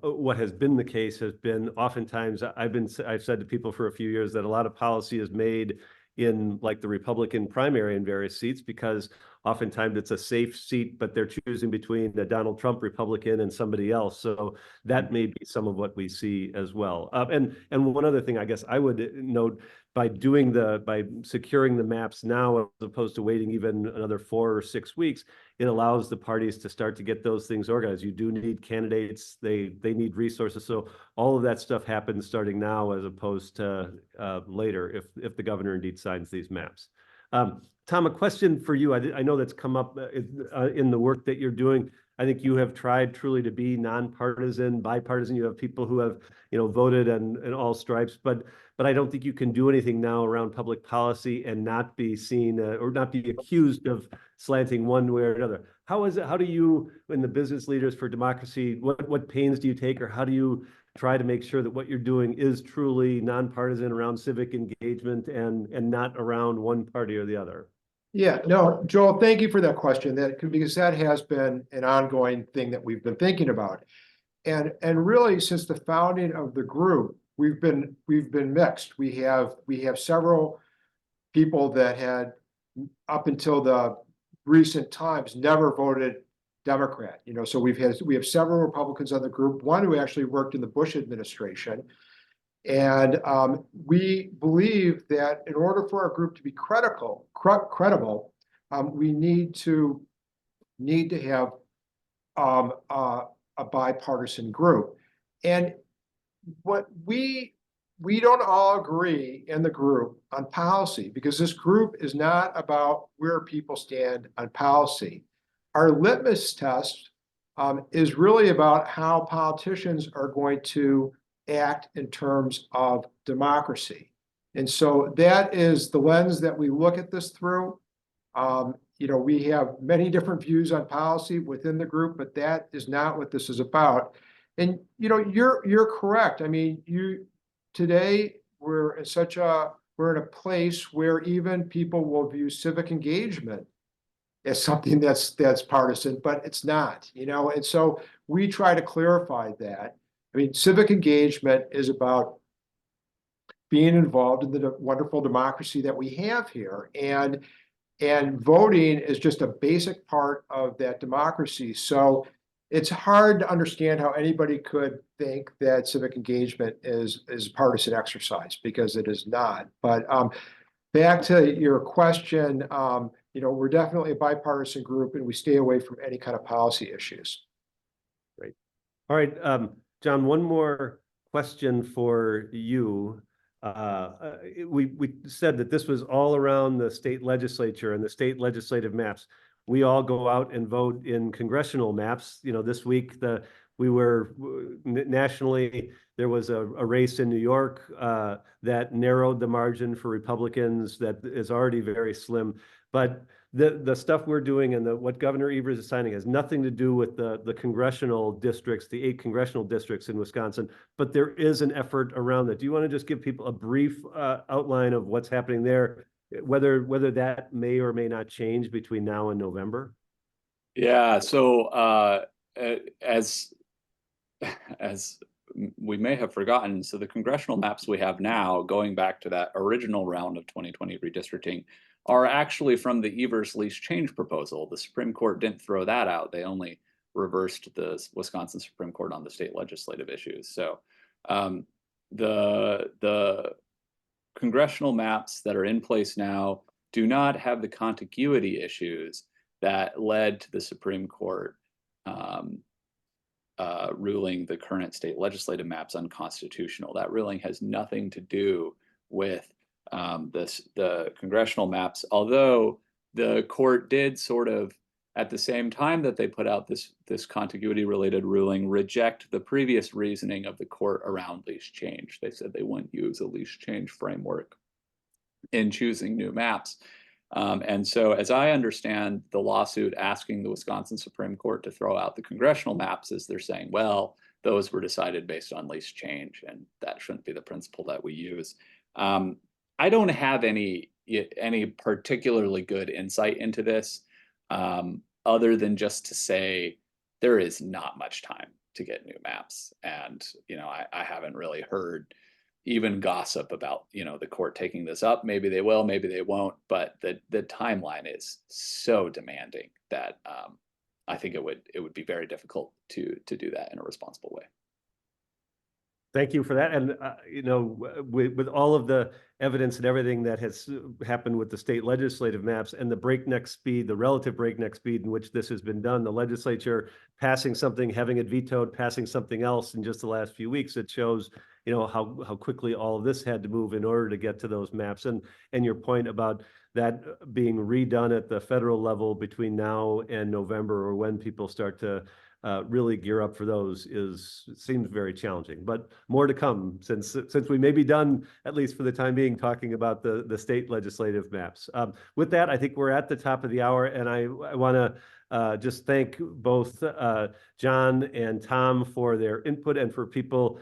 Speaker 1: what has been the case. Has been oftentimes I've said to people for a few years that a lot of policy is made in like the Republican primary in various seats, because oftentimes it's a safe seat, but they're choosing between a Donald Trump Republican and somebody else. So that may be some of what we see as well. And one other thing I guess I would note, by securing the maps now, as opposed to waiting even another 4 or 6 weeks, it allows the parties to start to get those things organized. You do need candidates, they need resources. So all of that stuff happens starting now, as opposed to later, if the governor indeed signs these maps. Tom, a question for you. I know that's come up in the work that you're doing. I think you have tried truly to be nonpartisan, bipartisan. You have people who have, voted in all stripes, but I don't think you can do anything now around public policy and not be seen or not be accused of slanting one way or another. How do you, in the Business Leaders for Democracy, what pains do you take, or how do you try to make sure that what you're doing is truly nonpartisan around civic engagement and not around one party or the other?
Speaker 3: Yeah, no, Joel, thank you for that question. Because that has been an ongoing thing that we've been thinking about. And really, since the founding of the group, we've been mixed. We have several people that had, up until the recent times, never voted Democrat. So we have several Republicans on the group, one who actually worked in the Bush administration. And we believe that in order for our group to be credible, we need to have a bipartisan group. And what we don't all agree in the group on policy, because this group is not about where people stand on policy. Our litmus test is really about how politicians are going to act in terms of democracy. And so that is the lens that we look at this through. We have many different views on policy within the group, but that is not what this is about. And, you know, you're correct. I mean, today, we're in a place where even people will view civic engagement as something that's partisan, but it's not, you know, and so we try to clarify that. I mean, civic engagement is about being involved in the wonderful democracy that we have here, and voting is just a basic part of that democracy. So it's hard to understand how anybody could think that civic engagement is a partisan exercise, because it is not. But back to your question, you know, we're definitely a bipartisan group, and we stay away from any kind of policy issues.
Speaker 1: Great. All right, John, one more question for you. We said that this was all around the state legislature and the state legislative maps. We all go out and vote in congressional maps. You know, this week we were nationally, there was a race in New York that narrowed the margin for Republicans that is already very slim. But the stuff we're doing and what Governor Evers is signing has nothing to do with the congressional districts, the 8 congressional districts in Wisconsin, but there is an effort around that. Do you want to just give people a brief outline of what's happening there, whether that may or may not change between now and November?
Speaker 2: Yeah, so as we may have forgotten, so the congressional maps we have now, going back to that original round of 2020 redistricting, are actually from the Evers lease change proposal. The Supreme Court didn't throw that out. They only reversed the Wisconsin Supreme Court on the state legislative issues. So the congressional maps that are in place now do not have the contiguity issues that led to the Supreme Court ruling the current state legislative maps unconstitutional. That ruling has nothing to do with the congressional maps, although the court did sort of, at the same time that they put out this contiguity related ruling, reject the previous reasoning of the court around lease change. They said they wouldn't use a lease change framework in choosing new maps. And so as I understand the lawsuit asking the Wisconsin Supreme Court to throw out the congressional maps, is they're saying, well, those were decided based on lease change, and that shouldn't be the principle that we use. I don't have any particularly good insight into this, other than just to say there is not much time to get new maps. And, you know, I haven't really heard even gossip about, you know, the court taking this up. Maybe they will, maybe they won't, but the timeline is so demanding that I think it would be very difficult to do that in a responsible way.
Speaker 1: Thank you for that. And, you know, with all of the evidence and everything that has happened with the state legislative maps and the breakneck speed, the relative breakneck speed in which this has been done, the legislature passing something, having it vetoed, passing something else in just the last few weeks, it shows, you know, how quickly all of this had to move in order to get to those maps. And your point about that being redone at the federal level between now and November, or when people start to really gear up for those, seems very challenging, but more to come since we may be done, at least for the time being, talking about the state legislative maps. With that, I think we're at the top of the hour, and I want to just thank both John and Tom for their input, and for people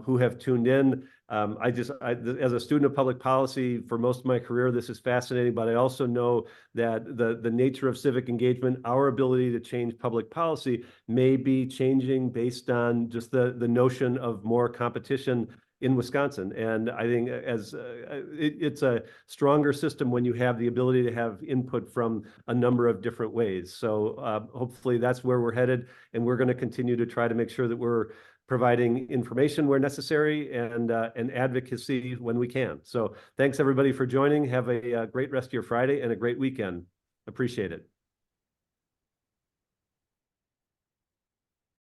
Speaker 1: who have tuned in. As a student of public policy for most of my career, this is fascinating, but I also know that the nature of civic engagement, our ability to change public policy, may be changing based on just the notion of more competition in Wisconsin. And I think it's a stronger system when you have the ability to have input from a number of different ways. So hopefully that's where we're headed, and we're going to continue to try to make sure that we're providing information where necessary and advocacy when we can. So thanks everybody for joining. Have a great rest of your Friday and a great weekend. Appreciate it.